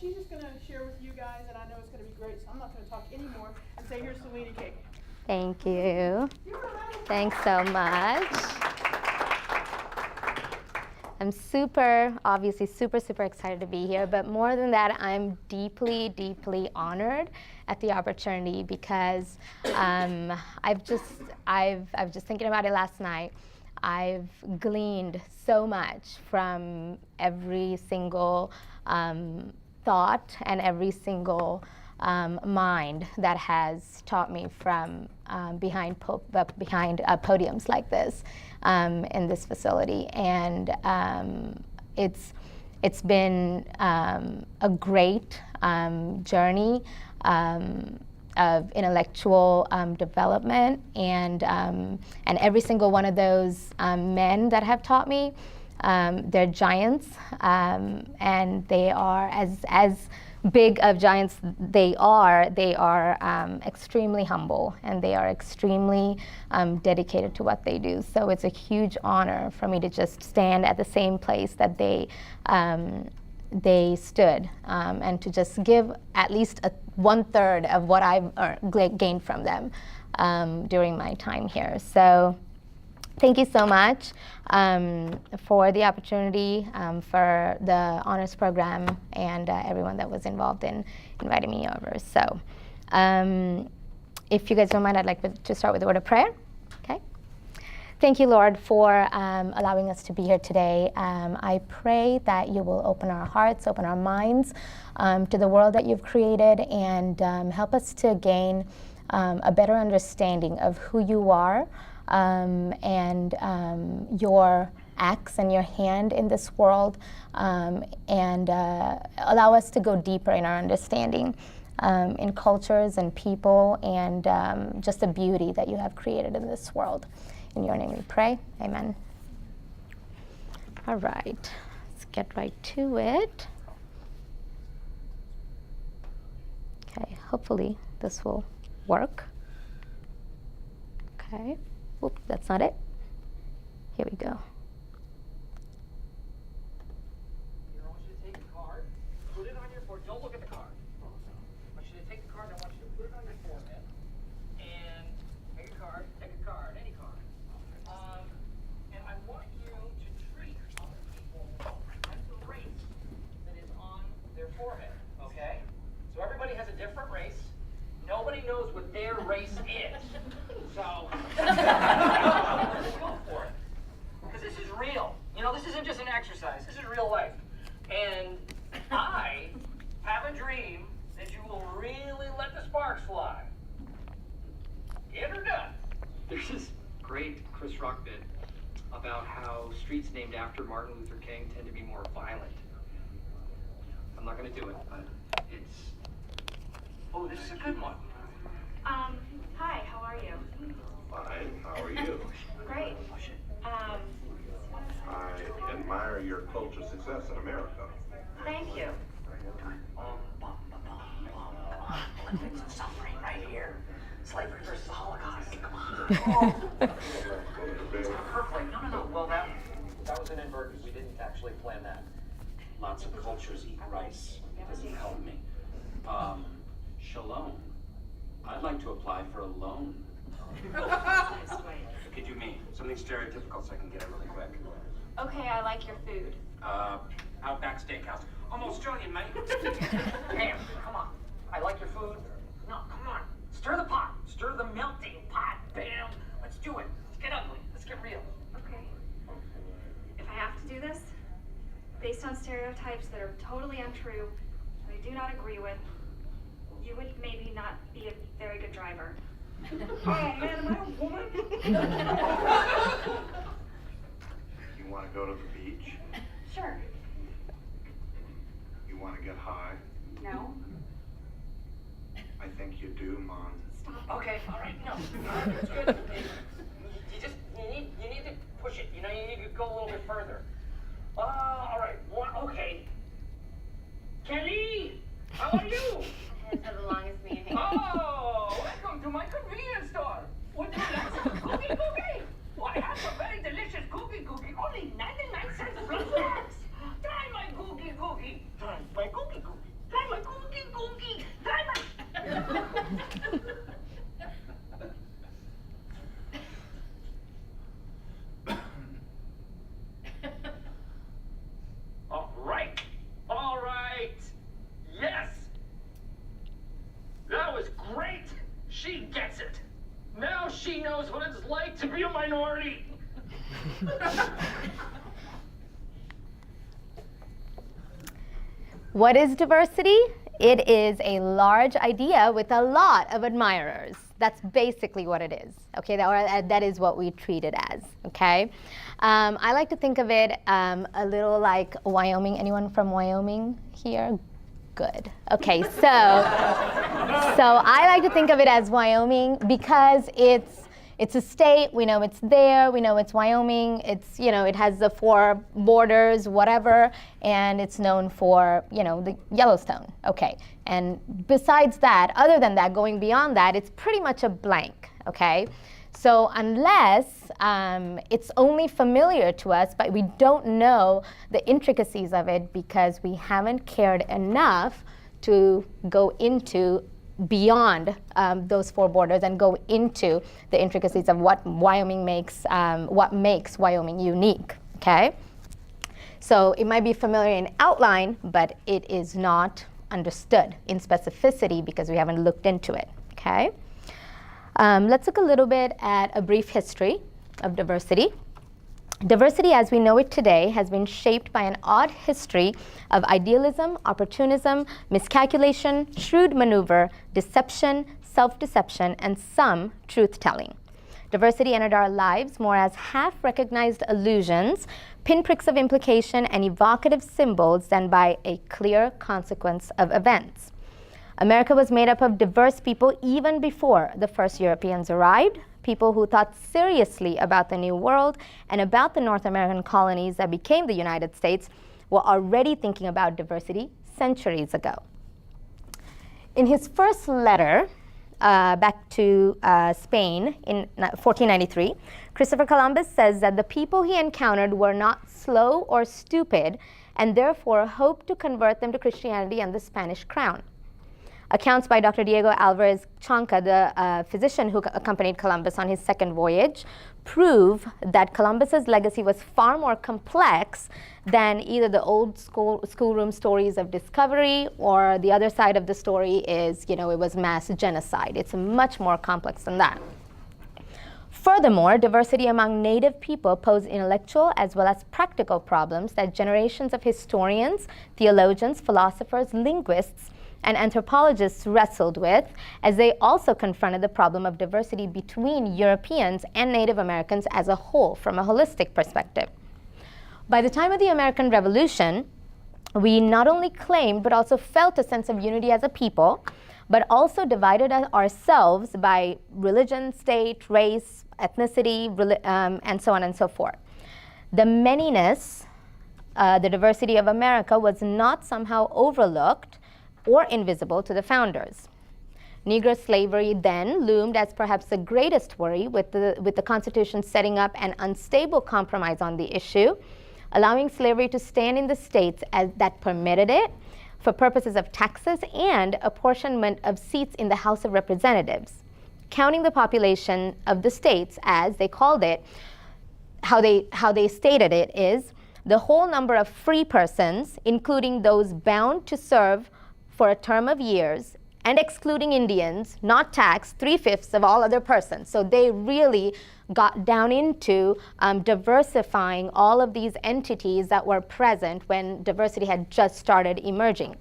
she's just going to share with you guys, and I know it's going to be great, so I'm not going to talk anymore and say, here's Thilini, Cate. Thank you. Thanks so much. I'm obviously super excited to be here, but more than that, I'm deeply honored at the opportunity because I've just thinking about it last night. I've gleaned so much from every single thought and every single mind that has taught me from behind podiums like this in this facility, and it's been a great journey of intellectual development, and every single one of those men that have taught me, they're giants, and they are as big of giants they are extremely humble, and they are extremely dedicated to what they do. So it's a huge honor for me to just stand at the same place that they stood, and to just give at least 1/3 of what I've gained from them during my time here. So thank you so much for the opportunity, for the honors program, and everyone that was involved in inviting me over. So if you guys don't mind, I'd like to start with a word of prayer. Okay. Thank you, Lord, for allowing us to be here today. I pray that you will open our hearts, open our minds to the world that you've created, and help us to gain a better understanding of who you are, and your acts and your hand in this world, and allow us to go deeper in our understanding in cultures and people, and just the beauty that you have created in this world. In your name we pray, amen. All right, let's get right to it. Okay, hopefully this will work. Okay. Oops, that's not it. Here we go. I want you to take the card, put it on your forehead. Don't look at the card. I want you to take the card, and I want you to put it on your forehead. And take a card, any card. And I want you to treat other people as the race that is on their forehead, okay? So everybody has a different race. Nobody knows what their race is. So, go for it. Because this is real. You know, this isn't just an exercise. This is real life. And I have a dream that you will really let the sparks fly. In or done? There's this great Chris Rock bit about how streets named after Martin Luther King tend to be more violent. I'm not going to do it, but it's... Oh, this is a good one. Hi, how are you? Fine, how are you? Great. I admire your cultural success in America. Thank you. Olympics of suffering right here. Slavery versus the Holocaust. Come on. It's perfect. No. Well, that was inadvertent. We didn't actually plan that. Lots of cultures eat rice. It doesn't help me. Shalom. I'd like to apply for a loan. What could you mean? Something stereotypical so I can get it really quick. Okay, I like your food. Outback Steakhouse. I'm Australian, mate. Damn, come on. I like your food. No, come on. Stir the pot. Stir the melting pot. Bam. Let's do it. Let's get ugly. Let's get real. Okay. If I have to do this, based on stereotypes that are totally untrue, that I do not agree with, you would maybe not be a very good driver. Oh man, am I a woman? You want to go to the beach? Sure. You want to get high? No. I think you do, Mon. Stop. Okay, all right, no. It's good. You need to push it. You know, you need to go a little bit further. All right. Okay. Kelly, how are you? It's for the longest meeting. Oh, welcome to my convenience store. Would you like some cookie? Well, I have a very delicious cookie, only 99 cents plus tax. Try my cookie. Try my cookie. Try What is diversity? It is a large idea with a lot of admirers. That's basically what it is, okay? That is what we treat it as, okay? I like to think of it a little like Wyoming. Anyone from Wyoming here? Good. Okay, so I like to think of it as Wyoming because it's a state. We know it's there. We know it's Wyoming. It's, it has the 4 borders, whatever, and it's known for, the Yellowstone. Okay, and besides that, other than that, going beyond that, it's pretty much a blank, okay? So unless it's only familiar to us, but we don't know the intricacies of it because we haven't cared enough to go into beyond those 4 borders and go into the intricacies of what makes Wyoming unique, okay? So it might be familiar in outline, but it is not understood in specificity because we haven't looked into it, okay? Let's look a little bit at a brief history of diversity. Diversity as we know it today has been shaped by an odd history of idealism, opportunism, miscalculation, shrewd maneuver, deception, self-deception, and some truth-telling. Diversity entered our lives more as half-recognized allusions, pinpricks of implication, and evocative symbols than by a clear consequence of events. America was made up of diverse people even before the first Europeans arrived, people who thought seriously about the New World and about the North American colonies that became the United States were already thinking about diversity centuries ago. In his first letter back to Spain in 1493, Christopher Columbus says that the people he encountered were not slow or stupid and therefore hoped to convert them to Christianity and the Spanish crown. Accounts by Dr. Diego Alvarez Chanca, the physician who accompanied Columbus on his second voyage, prove that Columbus's legacy was far more complex than either the old schoolroom stories of discovery or the other side of the story is, it was mass genocide. It's much more complex than that. Furthermore, diversity among Native people posed intellectual as well as practical problems that generations of historians, theologians, philosophers, linguists, and anthropologists wrestled with, as they also confronted the problem of diversity between Europeans and Native Americans as a whole, from a holistic perspective. By the time of the American Revolution, we not only claimed but also felt a sense of unity as a people, but also divided ourselves by religion, state, race, ethnicity, and so on and so forth. The manyness, the diversity of America was not somehow overlooked or invisible to the founders. Negro slavery then loomed as perhaps the greatest worry, with the Constitution setting up an unstable compromise on the issue, allowing slavery to stand in the states that permitted it for purposes of taxes and apportionment of seats in the House of Representatives, counting the population of the states as they called it. How they stated it is the whole number of free persons, including those bound to serve for a term of years, and excluding Indians, not taxed 3/5 of all other persons. So they really got down into diversifying all of these entities that were present when diversity had just started emerging.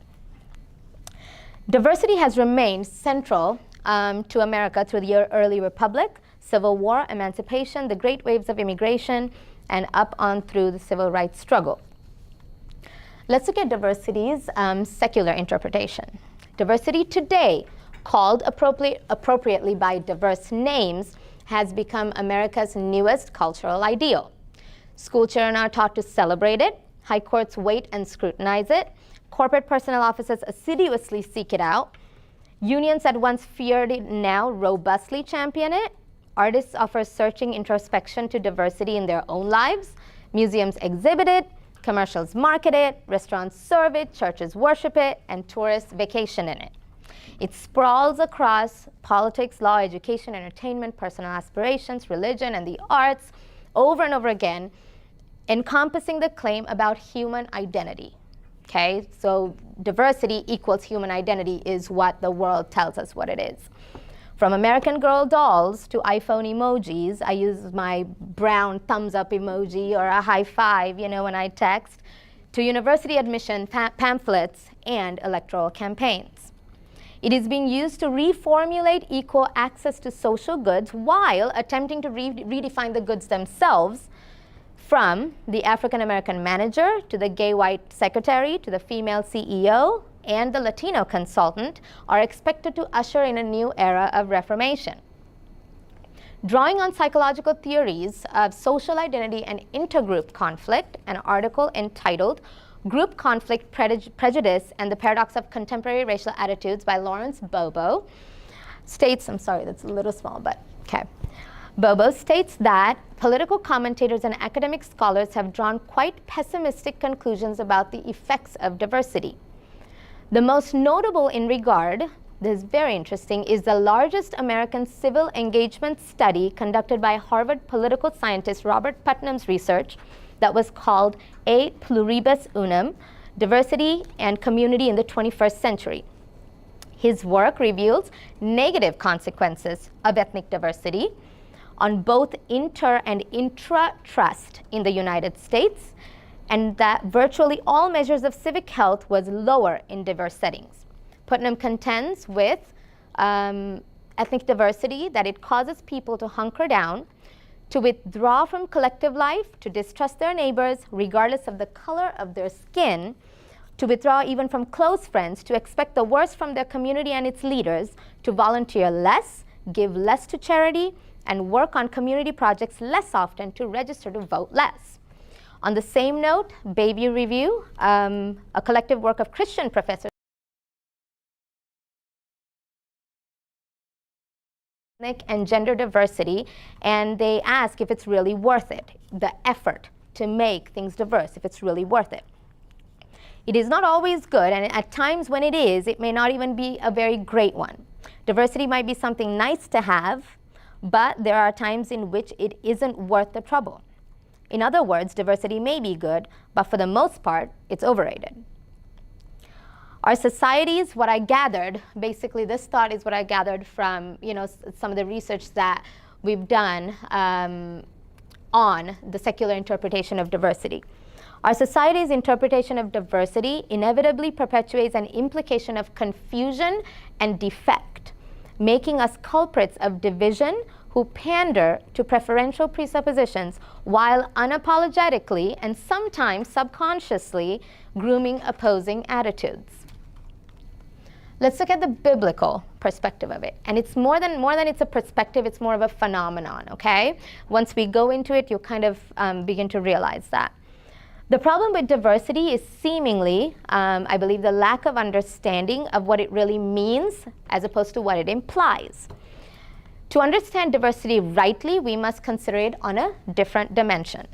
Diversity has remained central to America through the early republic, Civil War, emancipation, the great waves of immigration, and up on through the civil rights struggle. Let's look at diversity's secular interpretation. Diversity today, called appropriately by diverse names, has become America's newest cultural ideal. School children are taught to celebrate it, high courts wait and scrutinize it, corporate personnel offices assiduously seek it out, unions that once feared it now robustly champion it, artists offer searching introspection to diversity in their own lives, museums exhibit it, commercials market it, restaurants serve it, churches worship it, and tourists vacation in it. It sprawls across politics, law, education, entertainment, personal aspirations, religion, and the arts over and over again, encompassing the claim about human identity. Okay, so diversity equals human identity is what the world tells us what it is. From American Girl dolls to iPhone emojis, I use my brown thumbs up emoji or a high five, when I text, to university admission pamphlets and electoral campaigns. It is being used to reformulate equal access to social goods while attempting to redefine the goods themselves, from the African American manager to the gay white secretary to the female CEO and the Latino consultant are expected to usher in a new era of reformation. Drawing on psychological theories of social identity and intergroup conflict, an article entitled Group Conflict, Prejudice, and the Paradox of Contemporary Racial Attitudes by Lawrence Bobo states, I'm sorry, that's a little small, but okay. Bobo states that political commentators and academic scholars have drawn quite pessimistic conclusions about the effects of diversity. The most notable in regard, this is very interesting, is the largest American civil engagement study conducted by Harvard political scientist Robert Putnam's research that was called A Pluribus Unum, Diversity and Community in the 21st Century. His work reveals negative consequences of ethnic diversity on both inter and intra-trust in the United States, and that virtually all measures of civic health was lower in diverse settings. Putnam contends with ethnic diversity that it causes people to hunker down, to withdraw from collective life, to distrust their neighbors regardless of the color of their skin, to withdraw even from close friends, to expect the worst from their community and its leaders, to volunteer less, give less to charity, and work on community projects less often, to register to vote less. On the same note, Baby Review, a collective work of Christian professors, and gender diversity, and they ask if it's really worth it, the effort to make things diverse, if it's really worth it. It is not always good, and at times when it is, it may not even be a very great one. Diversity might be something nice to have, but there are times in which it isn't worth the trouble. In other words, diversity may be good, but for the most part, it's overrated. Our societies, what I gathered, basically this thought is what I gathered from some of the research that we've done on the secular interpretation of diversity. Our society's interpretation of diversity inevitably perpetuates an implication of confusion and defect, making us culprits of division who pander to preferential presuppositions while unapologetically and sometimes subconsciously grooming opposing attitudes. Let's look at the biblical perspective of it. And it's more than it's a perspective, it's more of a phenomenon, okay? Once we go into it, you'll kind of begin to realize that. The problem with diversity is seemingly, I believe, the lack of understanding of what it really means as opposed to what it implies. To understand diversity rightly, we must consider it on a different dimension.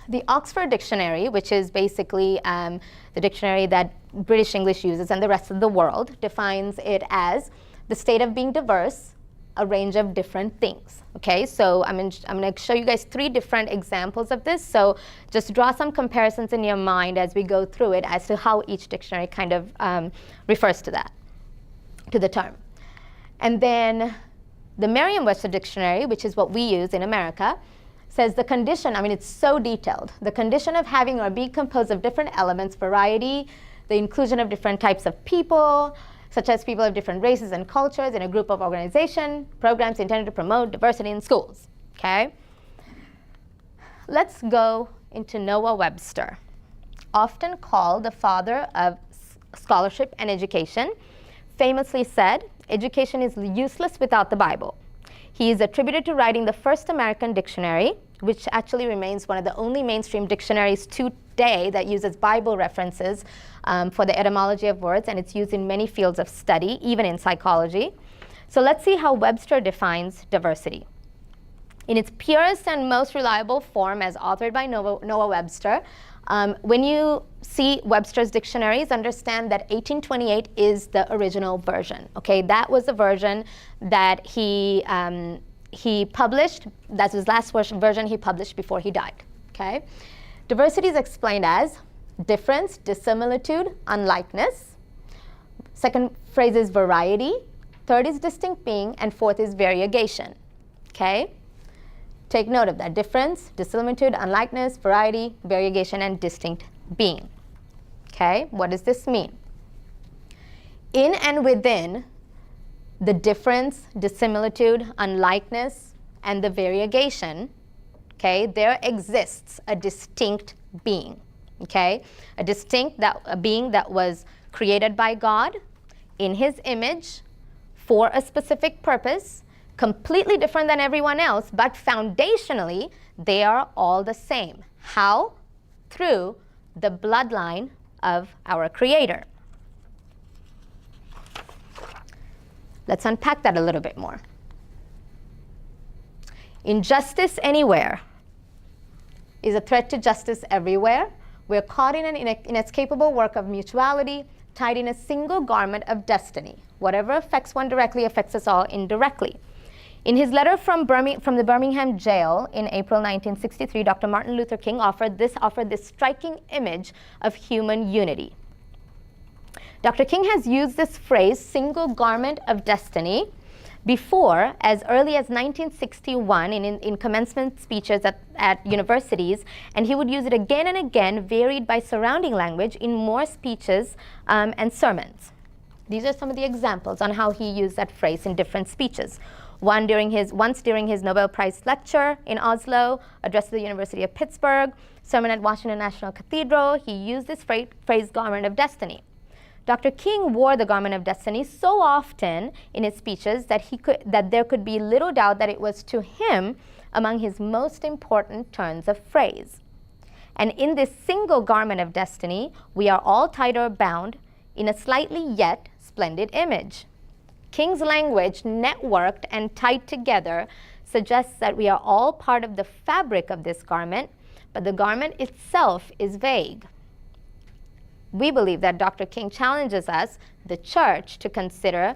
The Oxford Dictionary, which is basically the dictionary that British English uses and the rest of the world, defines it as the state of being diverse, a range of different things. Okay, so I'm going to show you guys 3 different examples of this. So just draw some comparisons in your mind as we go through it as to how each dictionary kind of refers to that, to the term. And then the Merriam-Webster Dictionary, which is what we use in America, says the condition, it's so detailed, the condition of having or being composed of different elements, variety, the inclusion of different types of people, such as people of different races and cultures in a group of organization, programs intended to promote diversity in schools, okay? Let's go into Noah Webster, often called the father of scholarship and education, famously said, "Education is useless without the Bible." He is attributed to writing the first American dictionary, which actually remains one of the only mainstream dictionaries today that uses Bible references for the etymology of words, and it's used in many fields of study, even in psychology. So let's see how Webster defines diversity. In its purest and most reliable form, as authored by Noah Webster, when you see Webster's dictionaries, understand that 1828 is the original version. Okay, that was the version that he published. That's his last version he published before he died. Okay, diversity is explained as difference, dissimilitude, unlikeness. Second phrase is variety, third is distinct being, and fourth is variegation. Okay? Take note of that. Difference, dissimilitude, unlikeness, variety, variegation, and distinct being. Okay? What does this mean? In and within the difference, dissimilitude, unlikeness, and the variegation, okay, there exists a distinct being, okay? A being that was created by God in his image for a specific purpose, completely different than everyone else, but foundationally, they are all the same. How? Through the bloodline of our Creator. Let's unpack that a little bit more. Injustice anywhere is a threat to justice everywhere. We're caught in an inescapable work of mutuality, tied in a single garment of destiny. Whatever affects one directly affects us all indirectly. In his letter from the Birmingham jail in April 1963, Dr. Martin Luther King offered this striking image of human unity. Dr. King has used this phrase, single garment of destiny, before, as early as 1961 in commencement speeches at universities, and he would use it again and again, varied by surrounding language, in more speeches and sermons. These are some of the examples on how he used that phrase in different speeches. Once during his Nobel Prize lecture in Oslo, address to the University of Pittsburgh, sermon at Washington National Cathedral, he used this phrase, garment of destiny. Dr. King wore the garment of destiny so often in his speeches that there could be little doubt that it was to him among his most important turns of phrase. And in this single garment of destiny, we are all tied or bound in a slightly yet splendid image. King's language, networked and tied together, suggests that we are all part of the fabric of this garment, but the garment itself is vague. We believe that Dr. King challenges us, the church, to consider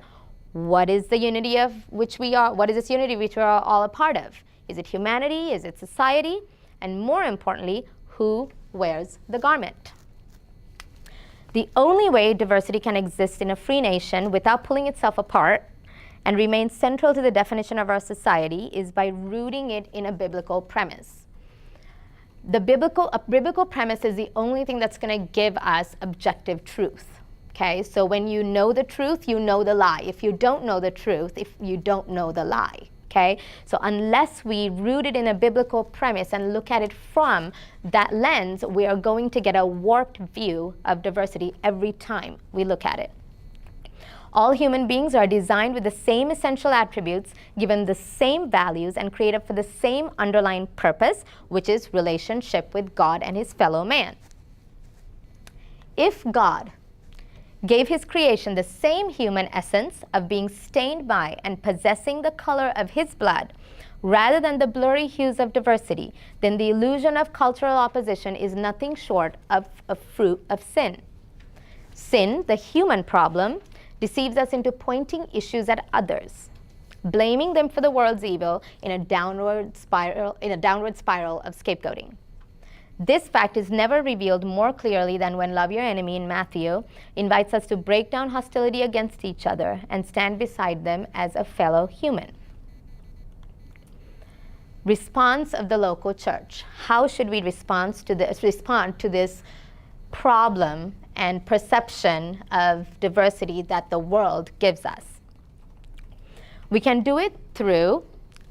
what is the unity of which we are, what is this unity which we are all a part of? Is it humanity? Is it society? And more importantly, who wears the garment? The only way diversity can exist in a free nation without pulling itself apart and remain central to the definition of our society is by rooting it in a biblical premise. A biblical premise is the only thing that's going to give us objective truth. Okay, so when you know the truth, you know the lie. If you don't know the truth, if you don't know the lie. Okay, so unless we root it in a biblical premise and look at it from that lens, we are going to get a warped view of diversity every time we look at it. All human beings are designed with the same essential attributes, given the same values, and created for the same underlying purpose, which is relationship with God and his fellow man. If God gave his creation the same human essence of being stained by and possessing the color of his blood, rather than the blurry hues of diversity, then the illusion of cultural opposition is nothing short of a fruit of sin. Sin, the human problem, deceives us into pointing issues at others, blaming them for the world's evil in a downward spiral of scapegoating. This fact is never revealed more clearly than when Love Your Enemy in Matthew invites us to break down hostility against each other and stand beside them as a fellow human. Response of the local church. How should we respond to this problem and perception of diversity that the world gives us? We can do it through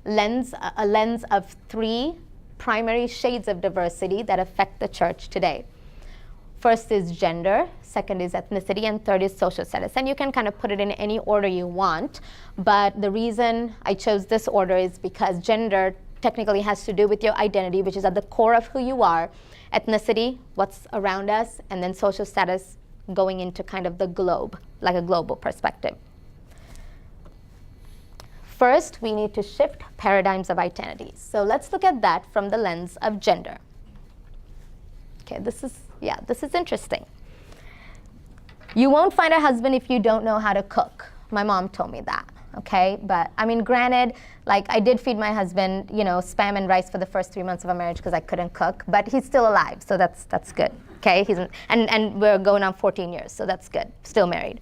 a lens of three primary shades of diversity that affect the church today. First is gender, second is ethnicity, and third is social status. And you can kind of put it in any order you want, but the reason I chose this order is because gender technically has to do with your identity, which is at the core of who you are, ethnicity, what's around us, and then social status going into kind of the globe, like a global perspective. First, we need to shift paradigms of identities. So let's look at that from the lens of gender. Okay, this is interesting. You won't find a husband if you don't know how to cook. My mom told me that. Okay, but I mean, granted, like I did feed my husband, spam and rice for the first 3 months of our marriage because I couldn't cook, but he's still alive, so that's good. Okay, and we're going on 14 years, so that's good. Still married.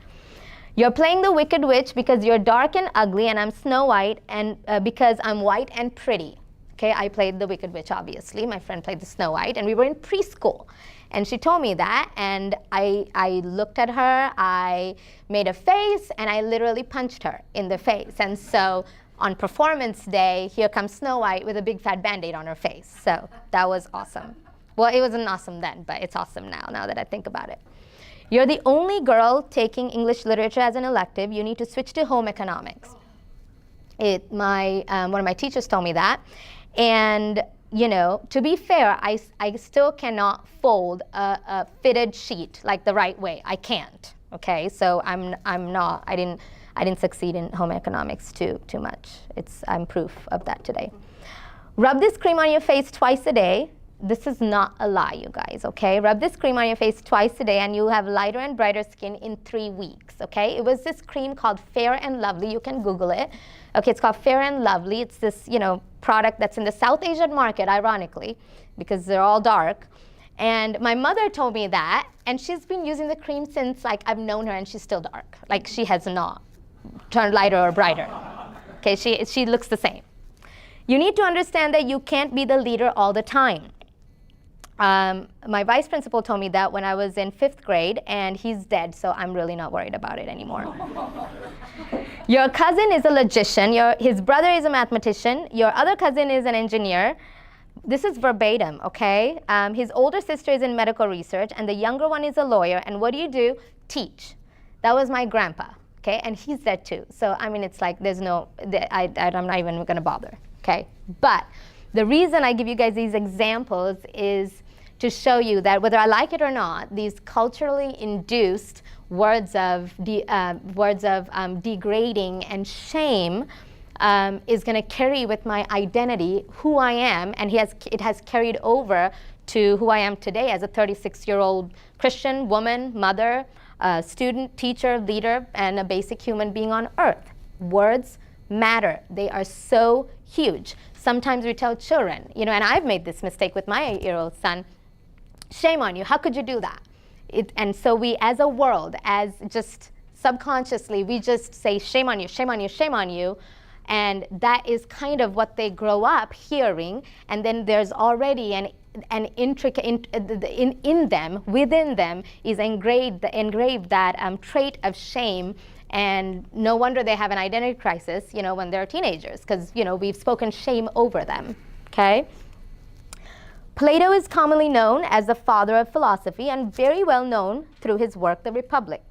You're playing the Wicked Witch because you're dark and ugly, and I'm Snow White, and because I'm white and pretty. Okay, I played the Wicked Witch, obviously. My friend played the Snow White, and we were in preschool. And she told me that, and I looked at her, I made a face, and I literally punched her in the face. And so on performance day, here comes Snow White with a big fat Band-Aid on her face. So that was awesome. Well, it wasn't awesome then, but it's awesome now that I think about it. You're the only girl taking English literature as an elective. You need to switch to home economics. One of my teachers told me that. And you know, to be fair, I still cannot fold a fitted sheet like the right way. I can't. Okay, so I didn't succeed in home economics too much. I'm proof of that today. Rub this cream on your face twice a day. This is not a lie, you guys, okay? Rub this cream on your face twice a day and you'll have lighter and brighter skin in 3 weeks, okay? It was this cream called Fair and Lovely. You can Google it. Okay, it's called Fair and Lovely. It's this, product that's in the South Asian market, ironically, because they're all dark. And my mother told me that, and she's been using the cream since, I've known her, and she's still dark. She has not turned lighter or brighter. Okay, she looks the same. You need to understand that you can't be the leader all the time. My vice principal told me that when I was in 5th grade, and he's dead, so I'm really not worried about it anymore. Your cousin is a logician. His brother is a mathematician. Your other cousin is an engineer. This is verbatim, okay? His older sister is in medical research, and the younger one is a lawyer. And what do? Teach. That was my grandpa, okay? And he's dead too. So, it's there's no, I'm not even going to bother, okay? But the reason I give you guys these examples is to show you that whether I like it or not, these culturally induced words of degrading and shame is going to carry with my identity who I am, and it has carried over to who I am today as a 36-year-old Christian woman, mother, student, teacher, leader, and a basic human being on earth. Words matter. They are so huge. Sometimes we tell children, and I've made this mistake with my 8-year-old son, shame on you, how could you do that? And so we, as a world, as just subconsciously, we just say shame on you, shame on you, shame on you. And that is kind of what they grow up hearing. And then there's already an intricate, in them, within them, is engraved that trait of shame. And no wonder they have an identity crisis, when they're teenagers, because, we've spoken shame over them, okay? Plato is commonly known as the father of philosophy and very well known through his work, The Republic.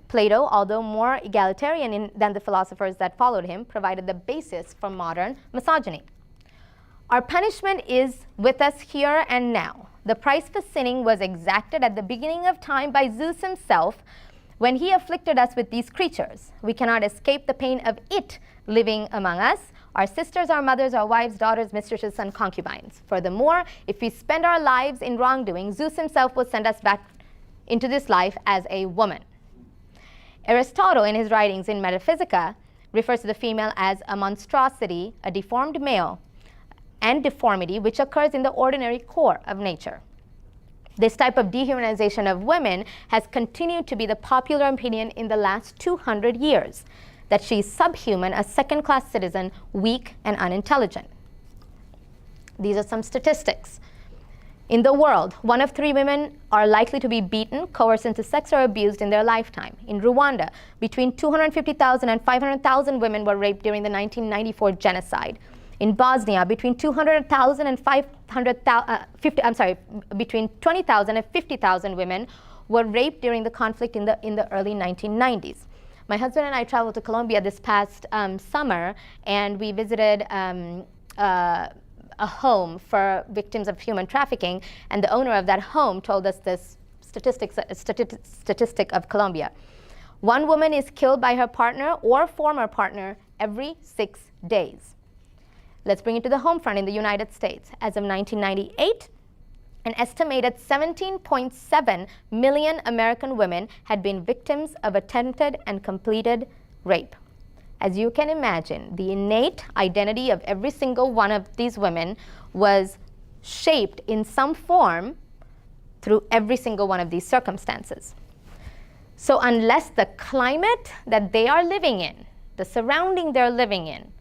Plato, although more egalitarian than the philosophers that followed him, provided the basis for modern misogyny. Our punishment is with us here and now. The price for sinning was exacted at the beginning of time by Zeus himself when he afflicted us with these creatures. We cannot escape the pain of it living among us, our sisters, our mothers, our wives, daughters, mistresses, and concubines. Furthermore, if we spend our lives in wrongdoing, Zeus himself will send us back into this life as a woman. Aristotle, in his writings in Metaphysica, refers to the female as a monstrosity, a deformed male, and deformity which occurs in the ordinary core of nature. This type of dehumanization of women has continued to be the popular opinion in the last 200 years, that she is subhuman, a second-class citizen, weak and unintelligent. These are some statistics. In the world, 1 of 3 women are likely to be beaten, coerced into sex, or abused in their lifetime. In Rwanda, between 250,000 and 500,000 women were raped during the 1994 genocide. In Bosnia, between 200,000 and between 20,000 and 50,000 women were raped during the conflict in the early 1990s. My husband and I traveled to Colombia this past summer, and we visited a home for victims of human trafficking, and the owner of that home told us this statistic of Colombia. 1 woman is killed by her partner or former partner every 6 days. Let's bring it to the home front in the United States. As of 1998, an estimated 17.7 million American women had been victims of attempted and completed rape. As you can imagine, the innate identity of every single one of these women was shaped in some form through every single one of these circumstances. So unless the climate that they are living in, the surrounding they're living in,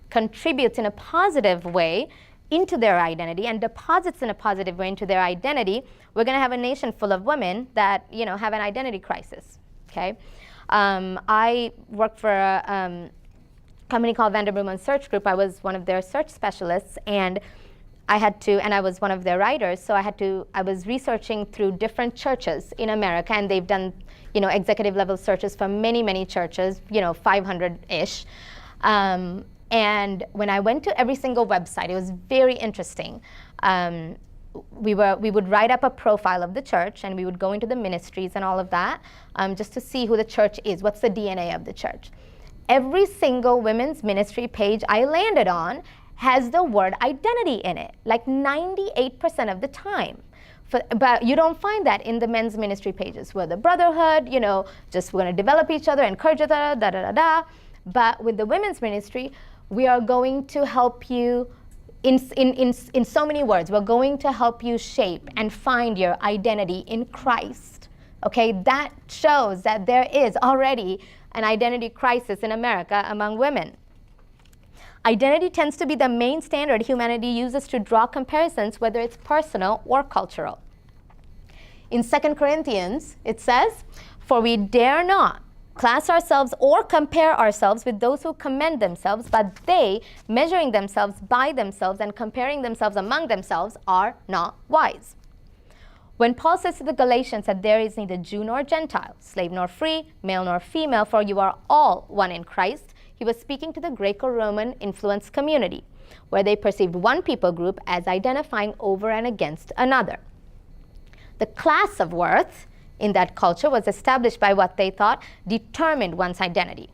contributes in a positive way into their identity and deposits in a positive way into their identity, we're going to have a nation full of women that, have an identity crisis. Okay, I worked for a company called Vanderboom Search Group. I was one of their search specialists, and I was one of their writers. So I was researching through different churches in America, and they've done, executive level searches for many, many churches, 500-ish. And when I went to every single website, it was very interesting. We would write up a profile of the church, and we would go into the ministries and all of that, just to see who the church is, what's the DNA of the church. Every single women's ministry page I landed on has the word identity in it, like 98% of the time. But you don't find that in the men's ministry pages, where the brotherhood, just we're going to develop each other, encourage each other, da-da-da-da. But with the women's ministry, we are going to help you in so many words. We're going to help you shape and find your identity in Christ. Okay, that shows that there is already an identity crisis in America among women. Identity tends to be the main standard humanity uses to draw comparisons, whether it's personal or cultural. In 2 Corinthians, it says, "For we dare not class ourselves or compare ourselves with those who commend themselves, but they, measuring themselves by themselves and comparing themselves among themselves, are not wise." When Paul says to the Galatians that there is neither Jew nor Gentile, slave nor free, male nor female, for you are all one in Christ, he was speaking to the Greco-Roman influenced community, where they perceived one people group as identifying over and against another. The class of worth in that culture was established by what they thought determined one's identity: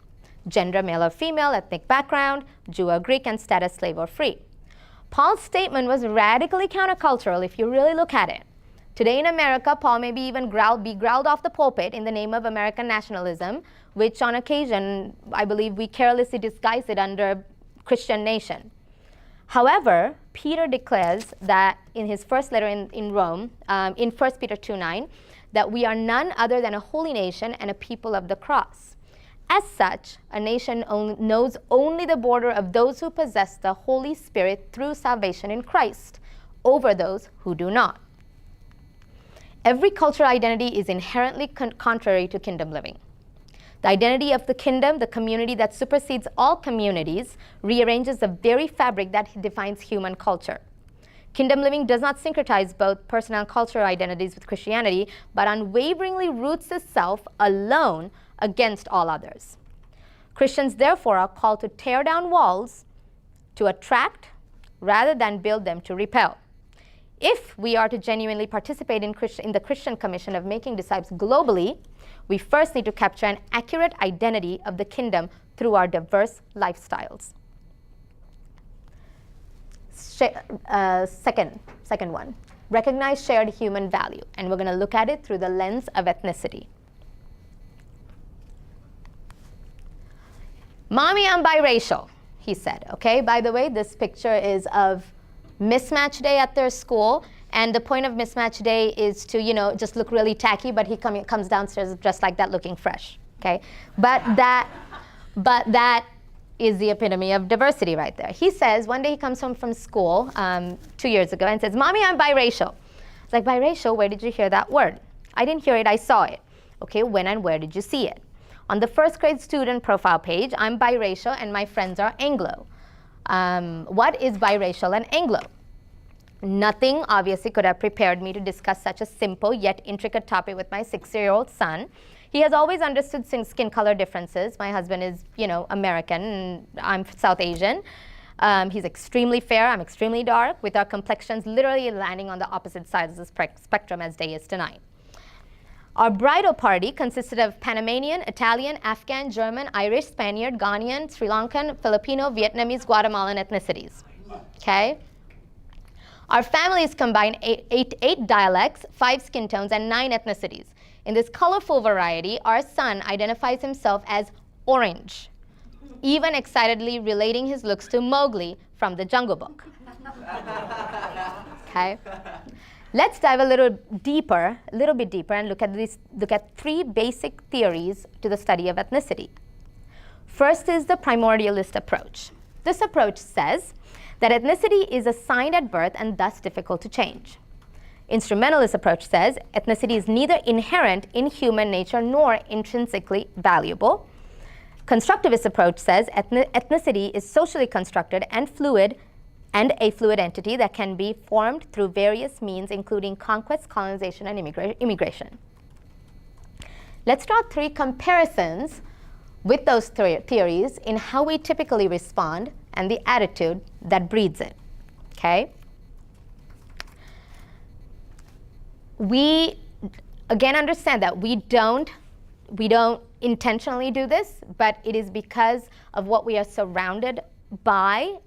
gender, male or female, ethnic background, Jew or Greek, and status, slave or free. Paul's statement was radically countercultural if you really look at it. Today in America, Paul may be even growled off the pulpit in the name of American nationalism, which on occasion, I believe we carelessly disguise it under Christian nation. However, Peter declares that in his first letter in Rome, in 1 Peter 2:9, that we are none other than a holy nation and a people of the cross. As such, a nation knows only the border of those who possess the Holy Spirit through salvation in Christ over those who do not. Every cultural identity is inherently contrary to kingdom living. The identity of the kingdom, the community that supersedes all communities, rearranges the very fabric that defines human culture. Kingdom living does not syncretize both personal and cultural identities with Christianity, but unwaveringly roots itself alone against all others. Christians, therefore, are called to tear down walls to attract rather than build them to repel. If we are to genuinely participate in the Christian commission of making disciples globally, we first need to capture an accurate identity of the kingdom through our diverse lifestyles. Second one, recognize shared human value, and we're going to look at it through the lens of ethnicity. "Mommy, I'm biracial," he said. Okay, by the way, this picture is of mismatch day at their school, and the point of mismatch day is to, just look really tacky, but he comes downstairs just like that, looking fresh. Okay, but that is the epitome of diversity right there. He says one day he comes home from school 2 years ago and says, "Mommy, I'm biracial." It's like, biracial, where did you hear that word? "I didn't hear it, I saw it." Okay, when and where did you see it? "On the first grade student profile page, I'm biracial and my friends are Anglo." What is biracial and Anglo? Nothing obviously could have prepared me to discuss such a simple yet intricate topic with my 6-year-old son. He has always understood skin color differences. My husband is, American, and I'm South Asian. He's extremely fair, I'm extremely dark, with our complexions literally landing on the opposite sides of the spectrum as day is to night. Our bridal party consisted of Panamanian, Italian, Afghan, German, Irish, Spaniard, Ghanaian, Sri Lankan, Filipino, Vietnamese, Guatemalan ethnicities. Okay? Our families combine eight dialects, 5 skin tones, and 9 ethnicities. In this colorful variety, our son identifies himself as orange, even excitedly relating his looks to Mowgli from the Jungle Book. Okay? Let's dive a little bit deeper, and look at three basic theories to the study of ethnicity. First is the primordialist approach. This approach says that ethnicity is assigned at birth and thus difficult to change. Instrumentalist approach says ethnicity is neither inherent in human nature nor intrinsically valuable. Constructivist approach says ethnicity is socially constructed and fluid, and a fluid entity that can be formed through various means, including conquest, colonization, and immigration. Let's draw three comparisons with those theories in how we typically respond and the attitude that breeds it. Okay? We again understand that we don't intentionally do this, but it is because of what we are surrounded by.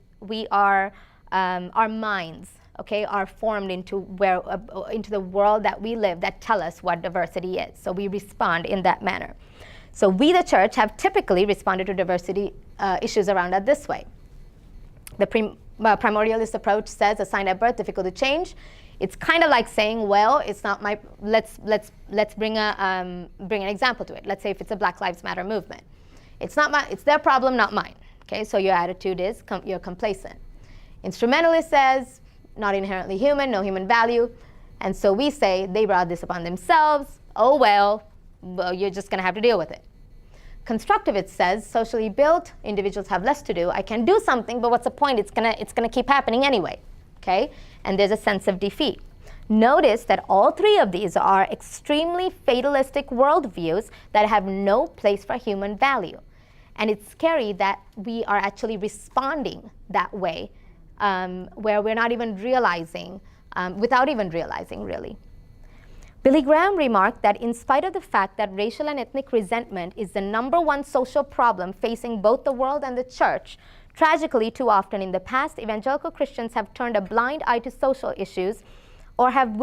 Our minds, okay, are formed into the world that we live that tell us what diversity is. So we respond in that manner. So we, the church, have typically responded to diversity issues around us this way. The primordialist approach says assigned at birth, difficult to change. It's kind of like saying, well, it's not my. Let's bring an example to it. Let's say if it's a Black Lives Matter movement, it's their problem, not mine. Okay, so your attitude is you're complacent. Instrumentalist says not inherently human, no human value, and so we say they brought this upon themselves. Oh well, you're just going to have to deal with it. Constructivist says socially built, individuals have less to do. I can do something, but what's the point? It's gonna keep happening anyway. Okay, and there's a sense of defeat. Notice that all three of these are extremely fatalistic worldviews that have no place for human value. And it's scary that we are actually responding that way, where we're not even realizing, without even realizing, really. Billy Graham remarked that in spite of the fact that racial and ethnic resentment is the #1 social problem facing both the world and the church, tragically, too often in the past, evangelical Christians have turned a blind eye to social issues or have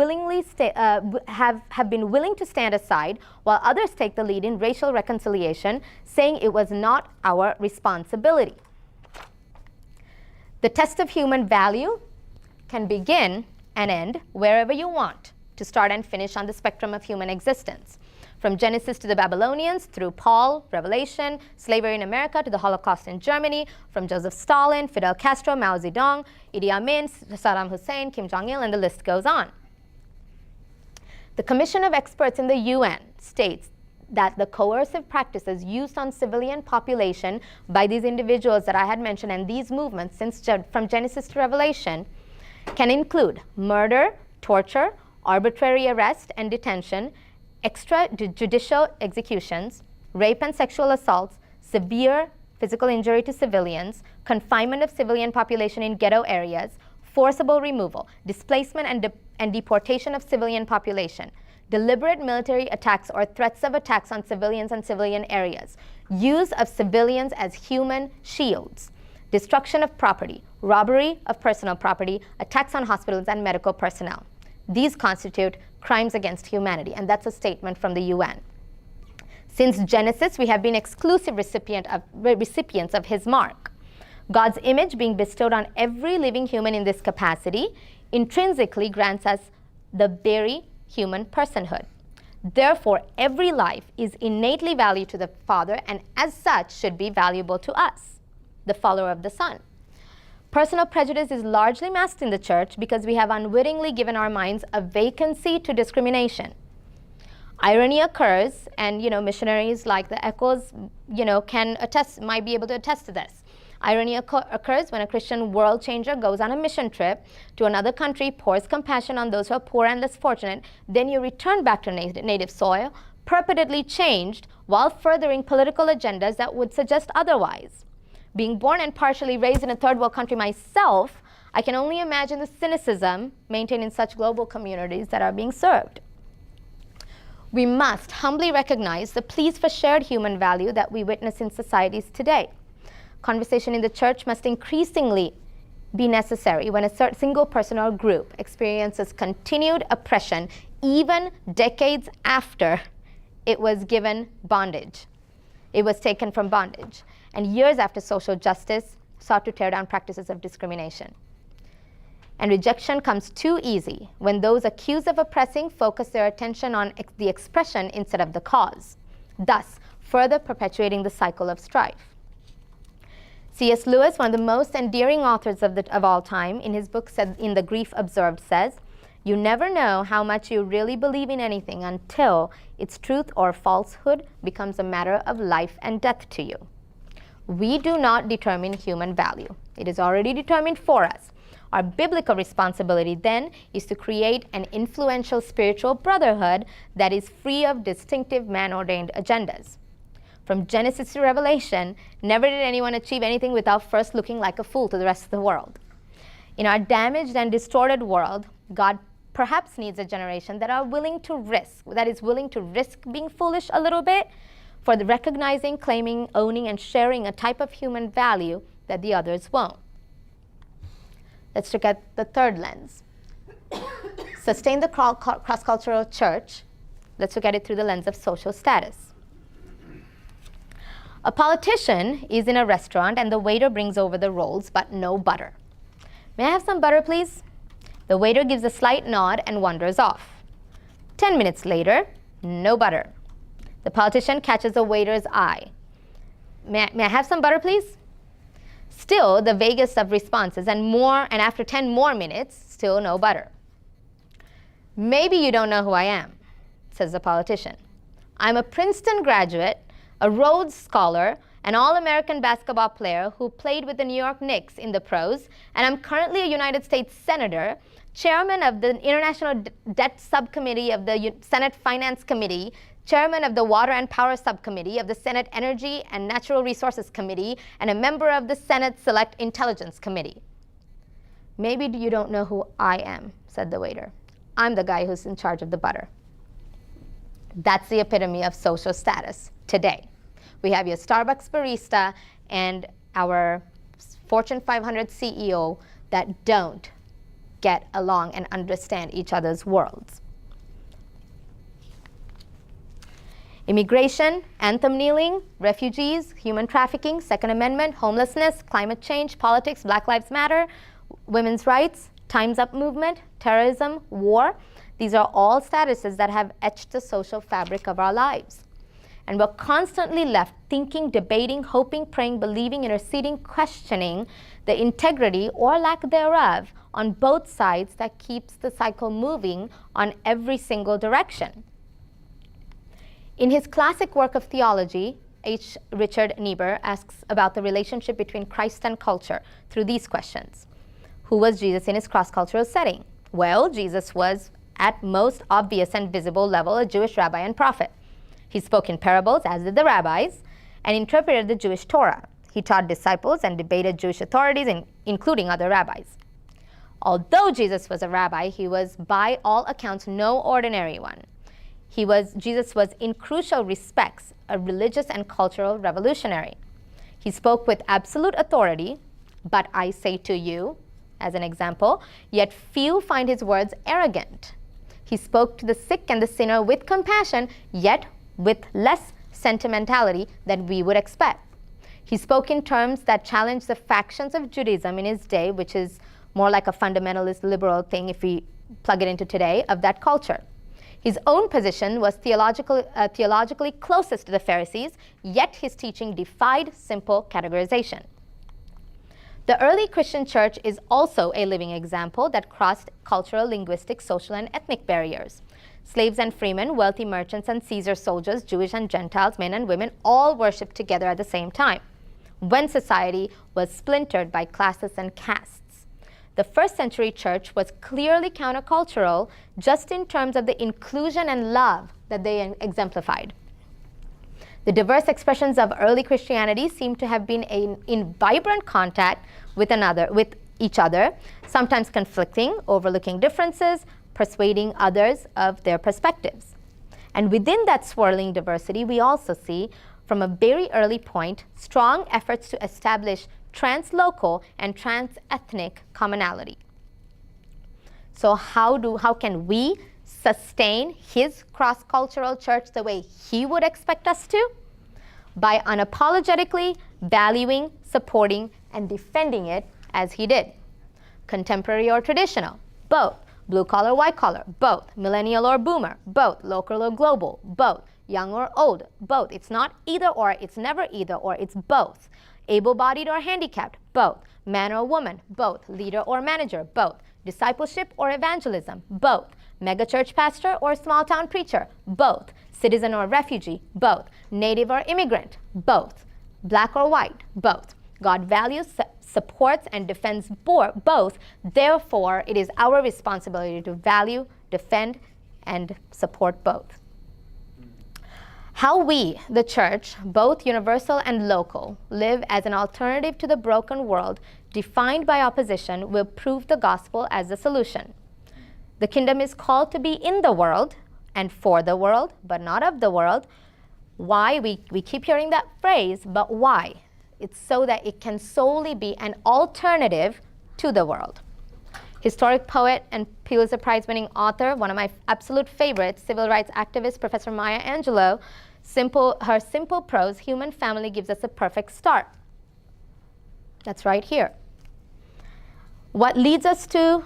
been willing to stand aside while others take the lead in racial reconciliation, saying it was not our responsibility. The test of human value can begin and end wherever you want to start and finish on the spectrum of human existence. From Genesis to the Babylonians, through Paul, Revelation, slavery in America to the Holocaust in Germany, from Joseph Stalin, Fidel Castro, Mao Zedong, Idi Amin, Saddam Hussein, Kim Jong-il, and the list goes on. The Commission of Experts in the UN states that the coercive practices used on civilian population by these individuals that I had mentioned and these movements from Genesis to Revelation can include murder, torture, arbitrary arrest and detention, extrajudicial executions, rape and sexual assaults, severe physical injury to civilians, confinement of civilian population in ghetto areas, forcible removal, displacement and deportation of civilian population, deliberate military attacks or threats of attacks on civilians and civilian areas, use of civilians as human shields, destruction of property, robbery of personal property, attacks on hospitals and medical personnel. These constitute crimes against humanity, and that's a statement from the UN. Since Genesis, we have been exclusive recipients of his mark. God's image being bestowed on every living human in this capacity intrinsically grants us the very human personhood. Therefore, every life is innately valued to the Father and as such should be valuable to us, the follower of the Son. Personal prejudice is largely masked in the church because we have unwittingly given our minds a vacancy to discrimination. Irony occurs, and missionaries like the Echoes, might be able to attest to this. Irony occurs when a Christian world changer goes on a mission trip to another country, pours compassion on those who are poor and less fortunate, then you return back to native soil, purportedly changed, while furthering political agendas that would suggest otherwise. Being born and partially raised in a third world country myself, I can only imagine the cynicism maintained in such global communities that are being served. We must humbly recognize the pleas for shared human value that we witness in societies today. Conversation in the church must increasingly be necessary when a single person or group experiences continued oppression even decades after it was given bondage. It was taken from bondage, and years after social justice sought to tear down practices of discrimination. And rejection comes too easy when those accused of oppressing focus their attention on the expression instead of the cause, thus further perpetuating the cycle of strife. C.S. Lewis, one of the most endearing authors of all time, in his book In the Grief Observed, says, "You never know how much you really believe in anything until its truth or falsehood becomes a matter of life and death to you." We do not determine human value. It is already determined for us. Our biblical responsibility then is to create an influential spiritual brotherhood that is free of distinctive man-ordained agendas. From Genesis to Revelation, never did anyone achieve anything without first looking like a fool to the rest of the world. In our damaged and distorted world, God perhaps needs a generation that is willing to risk being foolish a little bit for the recognizing, claiming, owning, and sharing a type of human value that the others won't. Let's look at the third lens. Sustain the cross-cultural church. Let's look at it through the lens of social status. A politician is in a restaurant and the waiter brings over the rolls but no butter. "May I have some butter, please?" The waiter gives a slight nod and wanders off. 10 minutes later, no butter. The politician catches the waiter's eye. May I have some butter, please?" Still the vaguest of responses, and after 10 more minutes, still no butter. "Maybe you don't know who I am," says the politician. "I'm a Princeton graduate, a Rhodes Scholar, an All-American basketball player who played with the New York Knicks in the pros, and I'm currently a United States Senator, chairman of the International Debt Subcommittee of the Senate Finance Committee, chairman of the Water and Power Subcommittee of the Senate Energy and Natural Resources Committee, and a member of the Senate Select Intelligence Committee." "Maybe you don't know who I am," said the waiter. "I'm the guy who's in charge of the butter." That's the epitome of social status today. We have your Starbucks barista and our Fortune 500 CEO that don't get along and understand each other's worlds. Immigration, anthem kneeling, refugees, human trafficking, Second Amendment, homelessness, climate change, politics, Black Lives Matter, women's rights, Time's Up movement, terrorism, war. These are all statuses that have etched the social fabric of our lives. And we're constantly left thinking, debating, hoping, praying, believing, interceding, questioning the integrity or lack thereof on both sides that keeps the cycle moving on every single direction. In his classic work of theology, H. Richard Niebuhr asks about the relationship between Christ and culture through these questions. Who was Jesus in his cross-cultural setting? Well, Jesus was, at most obvious and visible level, a Jewish rabbi and prophet. He spoke in parables, as did the rabbis, and interpreted the Jewish Torah. He taught disciples and debated Jewish authorities, including other rabbis. Although Jesus was a rabbi, he was, by all accounts, no ordinary one. Jesus was, in crucial respects, a religious and cultural revolutionary. He spoke with absolute authority, "But I say to you," as an example, yet few find his words arrogant. He spoke to the sick and the sinner with compassion, yet with less sentimentality than we would expect. He spoke in terms that challenged the factions of Judaism in his day, which is more like a fundamentalist liberal thing if we plug it into today, of that culture. His own position was theologically closest to the Pharisees, yet his teaching defied simple categorization. The early Christian church is also a living example that crossed cultural, linguistic, social, and ethnic barriers. Slaves and freemen, wealthy merchants and Caesar soldiers, Jewish and Gentiles, men and women, all worshiped together at the same time, when society was splintered by classes and castes. The first century church was clearly countercultural just in terms of the inclusion and love that they exemplified. The diverse expressions of early Christianity seem to have been in vibrant contact with each other, sometimes conflicting, overlooking differences, persuading others of their perspectives. And within that swirling diversity, we also see, from a very early point, strong efforts to establish translocal and trans-ethnic commonality. So how can we sustain his cross-cultural church the way he would expect us to? By unapologetically valuing, supporting, and defending it as he did. contemporary or traditional, both. Blue collar, white collar, both. Millennial or boomer, both. Local or global, both. Young or old, both. It's not either or, it's never either or, it's both. Able-bodied or handicapped, both. Man or woman, both. Leader or manager, both. Discipleship or evangelism, both. Megachurch pastor or small-town preacher, both. Citizen or refugee, both. Native or immigrant, both. Black or white, both. God values, supports, and defends both. Therefore, it is our responsibility to value, defend, and support both. How we, the church, both universal and local, live as an alternative to the broken world defined by opposition will prove the gospel as the solution. The kingdom is called to be in the world and for the world, but not of the world. Why? We keep hearing that phrase, but why? It's so that it can solely be an alternative to the world. Historic poet and Pulitzer Prize-winning author, one of my absolute favorites, civil rights activist Professor Maya Angelou, her simple prose, Human Family, gives us a perfect start. That's right here. What leads us to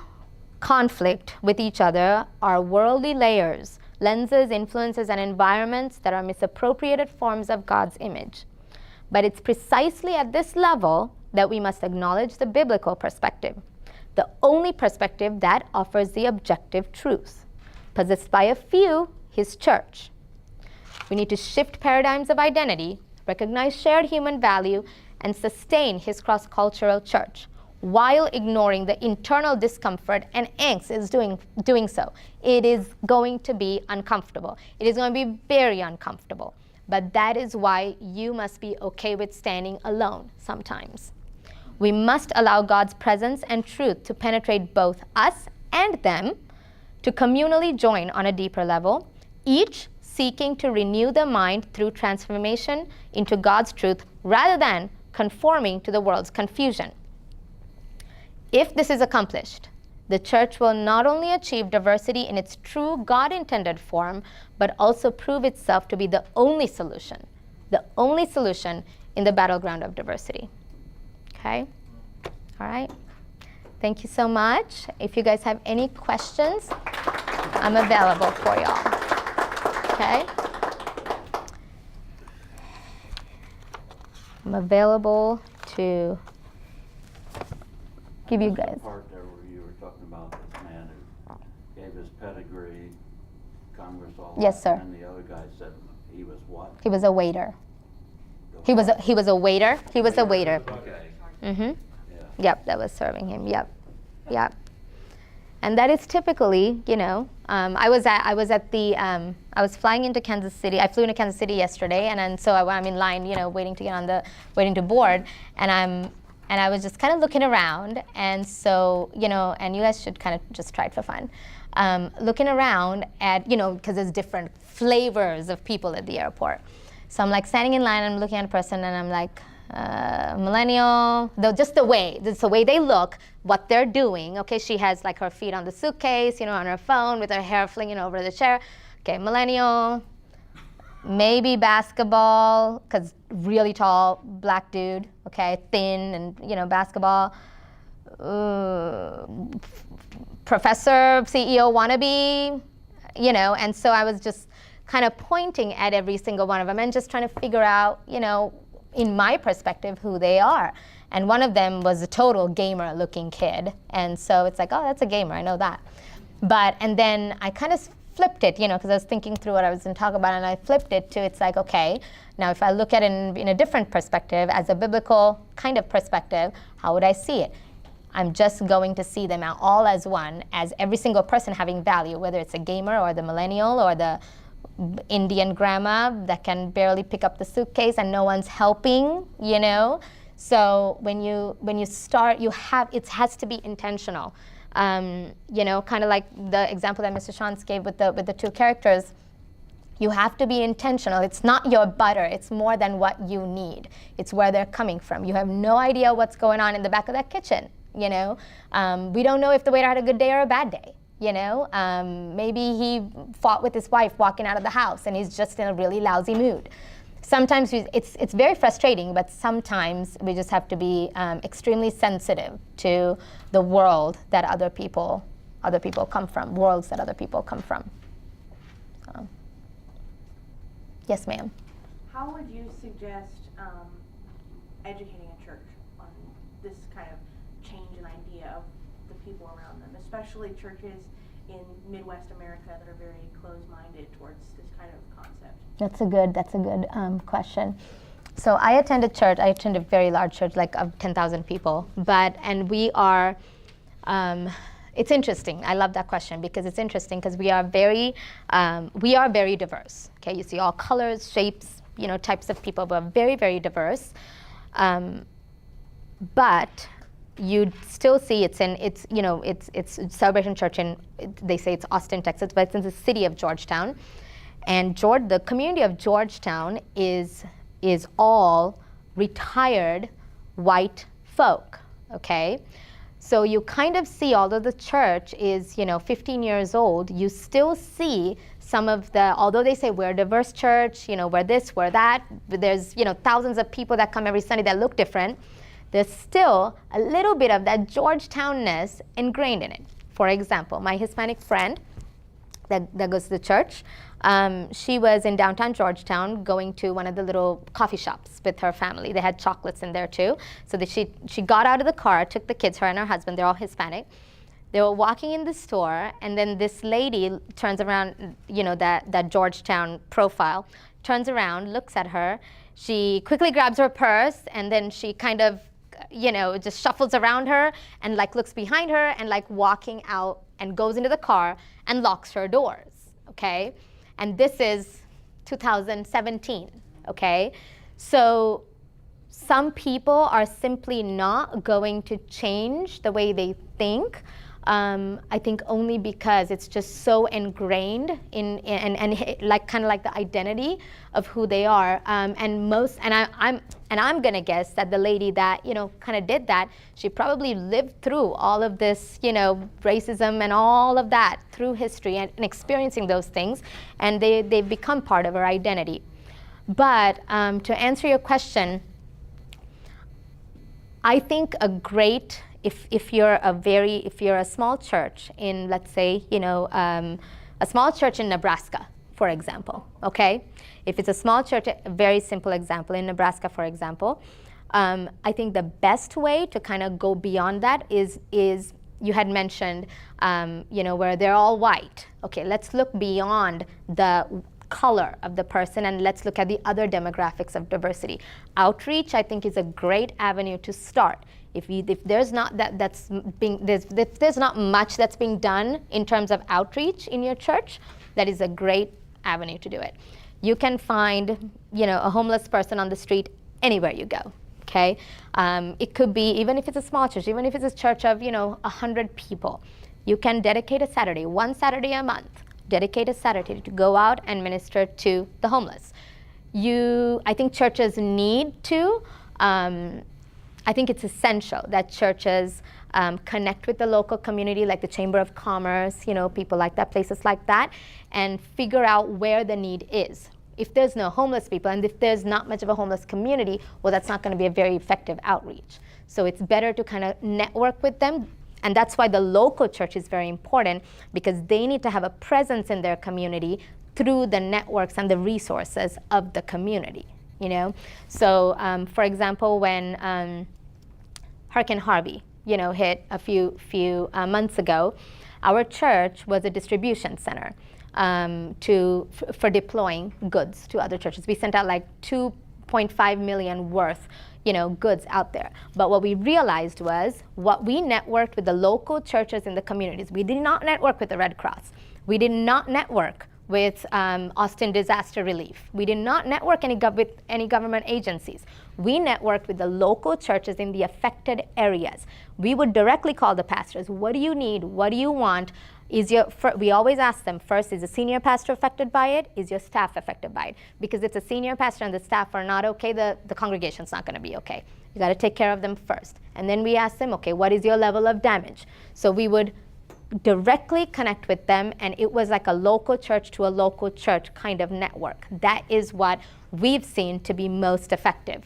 conflict with each other are worldly layers, lenses, influences, and environments that are misappropriated forms of God's image. But it's precisely at this level that we must acknowledge the biblical perspective, the only perspective that offers the objective truth, possessed by a few, his church. We need to shift paradigms of identity, recognize shared human value, and sustain his cross-cultural church, while ignoring the internal discomfort and angst is doing so. It is going to be uncomfortable. It is going to be very uncomfortable. But that is why you must be okay with standing alone sometimes. We must allow God's presence and truth to penetrate both us and them, to communally join on a deeper level, each seeking to renew the mind through transformation into God's truth rather than conforming to the world's confusion. If this is accomplished, the church will not only achieve diversity in its true God-intended form, but also prove itself to be the only solution in the battleground of diversity. Okay? All right? Thank you so much. If you guys have any questions, I'm available for y'all. Okay? I'm available to give you guys. The part there where you were talking about this man who gave his pedigree, Congress, all Yes, that, sir. and the other guy said he was what? He was a waiter. He was a waiter. He was a waiter. Okay. Mm-hmm. Yeah. Yep, that was serving him. Yep. And that is typically, I was flying into Kansas City. I flew into Kansas City yesterday, and then so I'm in line, waiting to board, and I was just kind of looking around, and so, and you guys should kind of just try it for fun. Looking around at, because there's different flavors of people at the airport. So I'm like standing in line, I'm looking at a person, and I'm like, millennial, just the way they look, what they're doing. Okay, she has like her feet on the suitcase, on her phone with her hair flinging over the chair. Okay, millennial, maybe basketball, because really tall, black dude, okay, thin and, basketball. Professor, CEO wannabe, and so I was just kind of pointing at every single one of them and just trying to figure out, in my perspective, who they are. And one of them was a total gamer-looking kid. And so it's like, oh, that's a gamer, I know that. And then I kind of flipped it, because I was thinking through what I was going to talk about, and I flipped it to, it's like, okay, now if I look at it in a different perspective, as a biblical kind of perspective, how would I see it? I'm just going to see them all as one, as every single person having value, whether it's a gamer or the millennial or the Indian grandma that can barely pick up the suitcase and no one's helping, So when you start, it has to be intentional. Kind of like the example that Mr. Shantz gave with the two characters. You have to be intentional. It's not your butter. It's more than what you need. It's where they're coming from. You have no idea what's going on in the back of that kitchen. We don't know if the waiter had a good day or a bad day. Maybe he fought with his wife walking out of the house and he's just in a really lousy mood. sometimes it's very frustrating, but sometimes we just have to be extremely sensitive to the world that other people come from, worlds that other people come from. Yes, ma'am. How would you suggest educating a church on this kind of change in idea of the people around them, especially churches in Midwest America that are very closed-minded towards this kind of concept? That's a good question. So I attend a very large church, like of 10,000 people. And we are, it's interesting. I love that question because it's interesting because we are very diverse. Okay, you see all colors, shapes, types of people, but very, very diverse. But you'd still see it's Celebration Church they say it's Austin, Texas, but it's in the city of Georgetown. And the community of Georgetown is all retired white folk, okay? So you kind of see, although the church is, 15 years old, you still see some of although they say we're a diverse church, we're this, we're that, there's, thousands of people that come every Sunday that look different, there's still a little bit of that Georgetownness ingrained in it. For example, my Hispanic friend that goes to the church, she was in downtown Georgetown going to one of the little coffee shops with her family. They had chocolates in there too. So that she got out of the car, took the kids, her and her husband, they're all Hispanic. They were walking in the store, and then this lady turns around, that Georgetown profile, turns around, looks at her. She quickly grabs her purse, and then she kind of, just shuffles around her and looks behind her and walking out and goes into the car and locks her doors, okay? And this is 2017, okay? So some people are simply not going to change the way they think. I think only because it's just so ingrained in kind of like the identity of who they are. I'm gonna guess that the lady that kind of did that, she probably lived through all of this racism and all of that through history and experiencing those things, and they've become part of her identity. But to answer your question, I think if you're a small church in, let's say, a small church in Nebraska, for example, okay? If it's a small church, a very simple example, in Nebraska, for example, I think the best way to kind of go beyond that is you had mentioned, where they're all white. Okay, let's look beyond the color of the person and let's look at the other demographics of diversity. Outreach, I think, is a great avenue to start. If there's not if there's not much that's being done in terms of outreach in your church, that is a great avenue to do it. You can find, a homeless person on the street anywhere you go, okay? It could be, even if it's a small church, even if it's a church of, 100 people, you can dedicate a Saturday, one Saturday a month, dedicate a Saturday to go out and minister to the homeless. I think churches need to, I think it's essential that churches connect with the local community, like the Chamber of Commerce, people like that, places like that, and figure out where the need is. If there's no homeless people and if there's not much of a homeless community, well, that's not going to be a very effective outreach. So it's better to kind of network with them. And that's why the local church is very important, because they need to have a presence in their community through the networks and the resources of the community. So for example, when Hurricane Harvey hit a few months ago, our church was a distribution center for deploying goods to other churches. We sent out like 2.5 million worth goods out there. But what we realized was, we networked with the local churches in the communities. We did not network with the Red Cross. We did not network with Austin Disaster Relief. We did not network with any government agencies. We networked with the local churches in the affected areas. We would directly call the pastors. What do you need? What do you want? We always ask them first, is the senior pastor affected by it? Is your staff affected by it? Because if the senior pastor and the staff are not okay, the congregation's not going to be okay. You got to take care of them first. And then we ask them, okay, what is your level of damage? So we would directly connect with them, and it was like a local church to a local church kind of network. That is what we've seen to be most effective,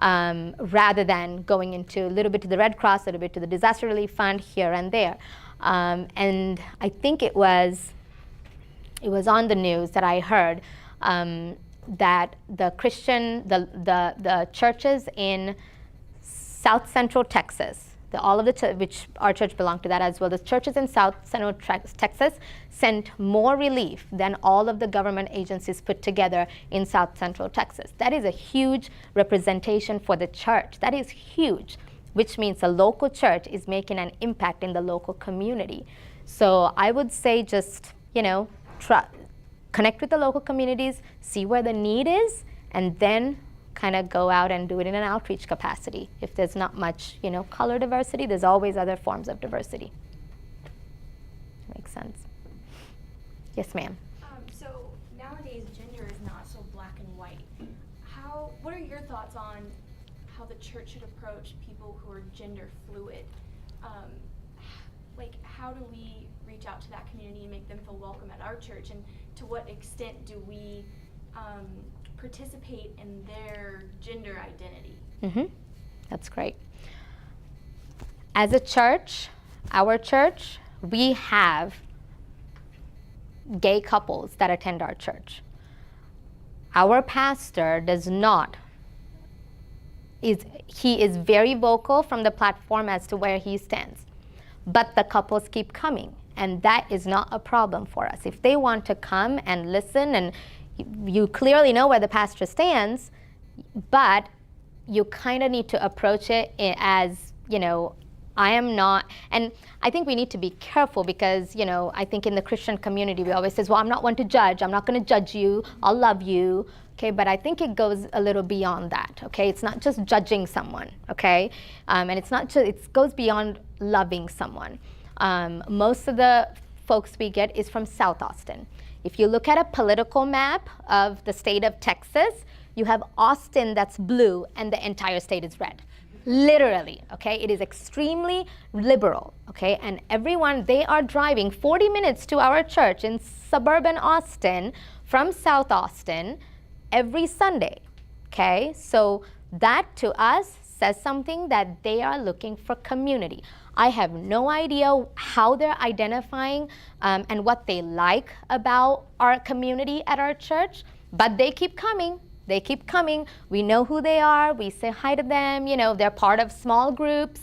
rather than going into a little bit to the Red Cross, a little bit to the Disaster Relief Fund here and there. And I think it was on the news that I heard that the churches in South Central Texas, all of the which our church belonged to that as well, the churches in South Central Texas sent more relief than all of the government agencies put together in South Central Texas. That is a huge representation for the church. That is huge, which means a local church is making an impact in the local community. So I would say just, connect with the local communities, see where the need is, and then kind of go out and do it in an outreach capacity. If there's not much, color diversity, there's always other forms of diversity. Makes sense. Yes, ma'am. So nowadays, gender is not so black and white. What are your thoughts on how the church should approach people who are gender fluid? How do we reach out to that community and make them feel welcome at our church? And to what extent do we participate in their gender identity? Mm-hmm. That's great. As a church, our church, we have gay couples that attend our church. Our pastor does not. He is very vocal from the platform as to where he stands. But the couples keep coming, and that is not a problem for us. If they want to come and listen, and you clearly know where the pastor stands, but you kind of need to approach it as, I am not, and I think we need to be careful because, I think in the Christian community we always say, well, I'm not one to judge, I'm not going to judge you, I'll love you, okay, but I think it goes a little beyond that, okay? It's not just judging someone, okay? And it's not just, it goes beyond loving someone. Most of the folks we get is from South Austin. If you look at a political map of the state of Texas, you have Austin that's blue and the entire state is red. Literally, okay? It is extremely liberal, okay? And everyone, they are driving 40 minutes to our church in suburban Austin from South Austin every Sunday, okay? So that to us says something that they are looking for community. I have no idea how they're identifying and what they like about our community at our church, but they keep coming. They keep coming. We know who they are. We say hi to them. They're part of small groups.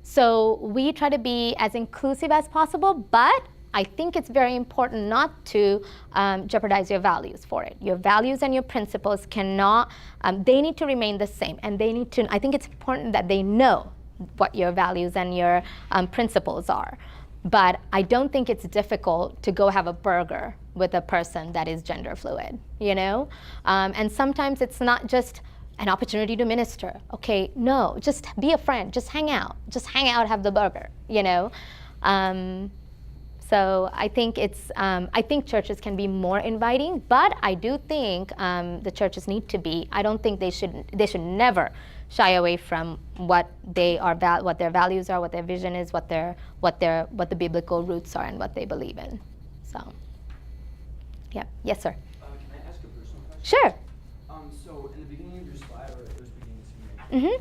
So we try to be as inclusive as possible, but I think it's very important not to jeopardize your values for it. Your values and your principles cannot, they need to remain the same. And they need to, I think it's important that they know what your values and your principles are. But I don't think it's difficult to go have a burger with a person that is gender fluid, And sometimes it's not just an opportunity to minister. Okay, no, just be a friend, just hang out, have the burger, So I think I think churches can be more inviting, but I do think the churches need to be. I don't think they should never shy away from what their values are, what their vision is, what the biblical roots are, and what they believe in. So, yeah, yes, sir. Can I ask a personal question? Sure. So in the beginning of your slide, or it was beginning to me,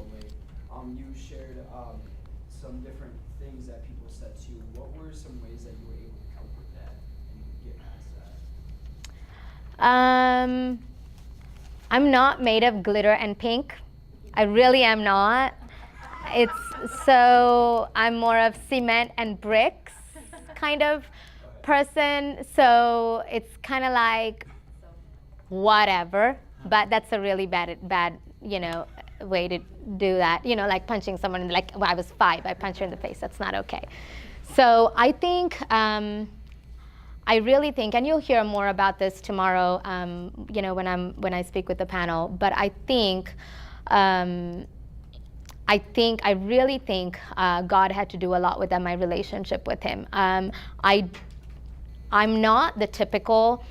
you shared some different things that people said to you. What were some ways that you were able to cope with that and get past that? I'm not made of glitter and pink. I really am not. I'm more of cement and bricks kind of person. So it's kind of like whatever, but that's a really bad, way to do that. Like punching someone, when I was 5, I punched her in the face. That's not okay. So I think, I really think, and you'll hear more about this tomorrow, when I speak with the panel, but I really think God had to do a lot with my relationship with him. I'm not the typical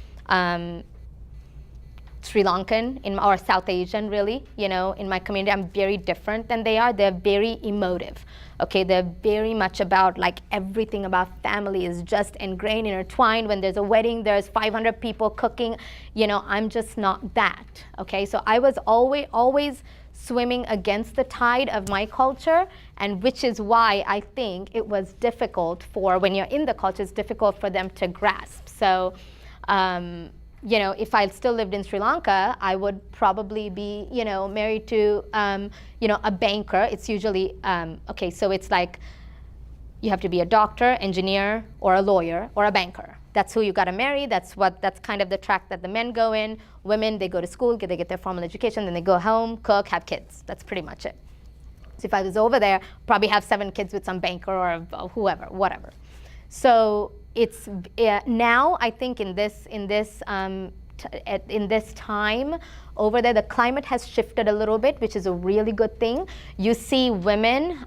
Sri Lankan or South Asian, really, in my community. I'm very different than they are. They're very emotive. Okay, they're very much about, like, everything about family is just ingrained, intertwined. When there's a wedding, there's 500 people cooking. I'm just not that. Okay, so I was always swimming against the tide of my culture, and which is why I think it was difficult when you're in the culture, it's difficult for them to grasp. So, if I still lived in Sri Lanka, I would probably be, married to, a banker. It's usually, so it's like you have to be a doctor, engineer, or a lawyer, or a banker. That's who you got to marry. That's kind of the track that the men go in. Women, they go to school, they get their formal education, then they go home, cook, have kids. That's pretty much it. So if I was over there, probably have 7 kids with some banker or whoever, whatever. So it's now I think in this time over there, the climate has shifted a little bit, which is a really good thing. You see women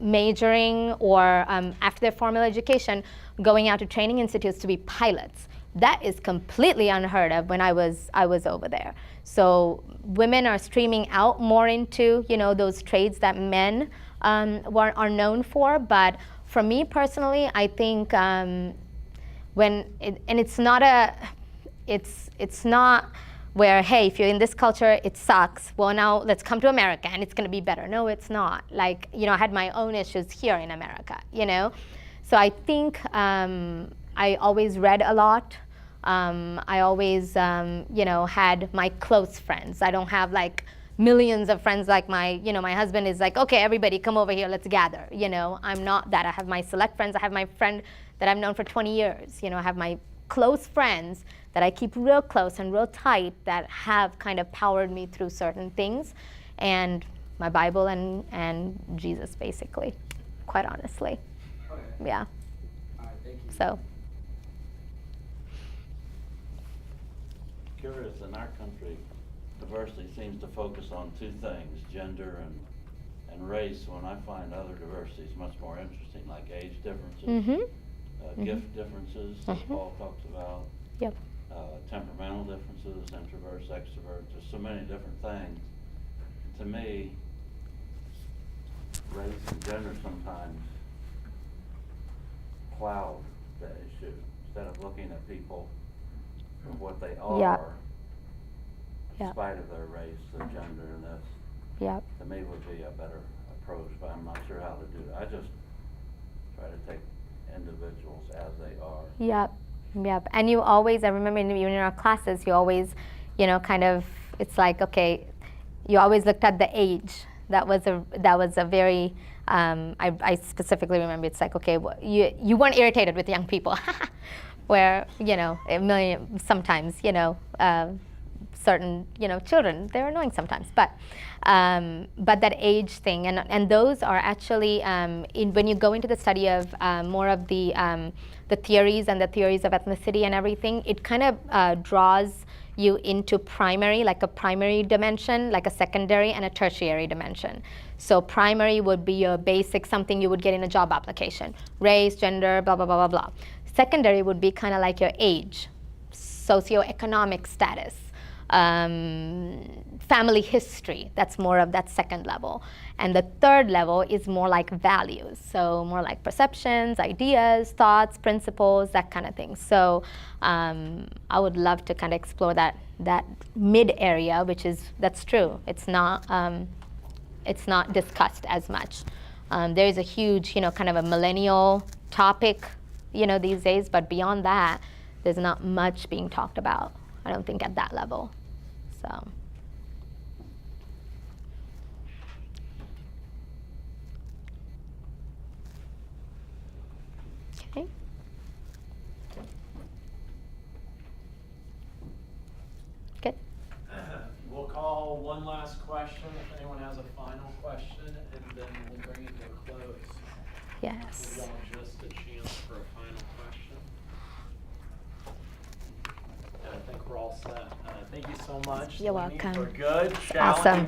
majoring or after their formal education going out to training institutes to be pilots. That is completely unheard of when I was over there. So women are streaming out more into those trades that men are known for. But for me personally, I think it's not where, hey, if you're in this culture, it sucks. Well, now let's come to America and it's going to be better. No, it's not. Like, I had my own issues here in America, So I think I always read a lot. I always, had my close friends. I don't have like millions of friends like my husband is like, okay, everybody come over here, let's gather. I'm not that. I have my select friends. I have my friend that I've known for 20 years. I have my close friends that I keep real close and real tight that have kind of powered me through certain things, and my Bible and Jesus, basically, quite honestly. Okay. Yeah. All right, thank you. So. Curious, in our country, diversity seems to focus on 2 things, gender and race, when I find other diversity is much more interesting, like age differences, gift differences that Paul talks about, Yep. Temperamental differences, introverts, extroverts, there's so many different things. To me, race and gender sometimes cloud the issue, instead of looking at people for what they are, in spite of their race, their gender, and this, to me would be a better approach, but I'm not sure how to do it. I just try to take individuals as they are. Yep. And you always, I remember even in our classes, you always, kind of, it's like, okay, you always looked at the age. That was a very, I specifically remember, it's like, okay, well, you weren't irritated with young people, where, sometimes, certain, children, they're annoying sometimes, but that age thing, and those are actually, when you go into the study of more of the theories and the theories of ethnicity and everything, it kind of draws you into like a primary dimension, like a secondary and a tertiary dimension. So primary would be your basic, something you would get in a job application, race, gender, blah, blah, blah, blah, blah. Secondary would be kind of like your age, socioeconomic status, family history. That's more of that second level. And the third level is more like values, so more like perceptions, ideas, thoughts, principles, that kind of thing. So I would love to kind of explore that mid area, that's true. It's not discussed as much. There is a huge, kind of a millennial topic, these days, but beyond that, there's not much being talked about, I don't think, at that level. So. Okay. Good. We'll call one last question, if anyone has a final question, and then we'll bring it to a close. Yes. We'll give just a chance for a final question. And I think we're all set. Thank you so much. You're Thilini, welcome. for good, Awesome.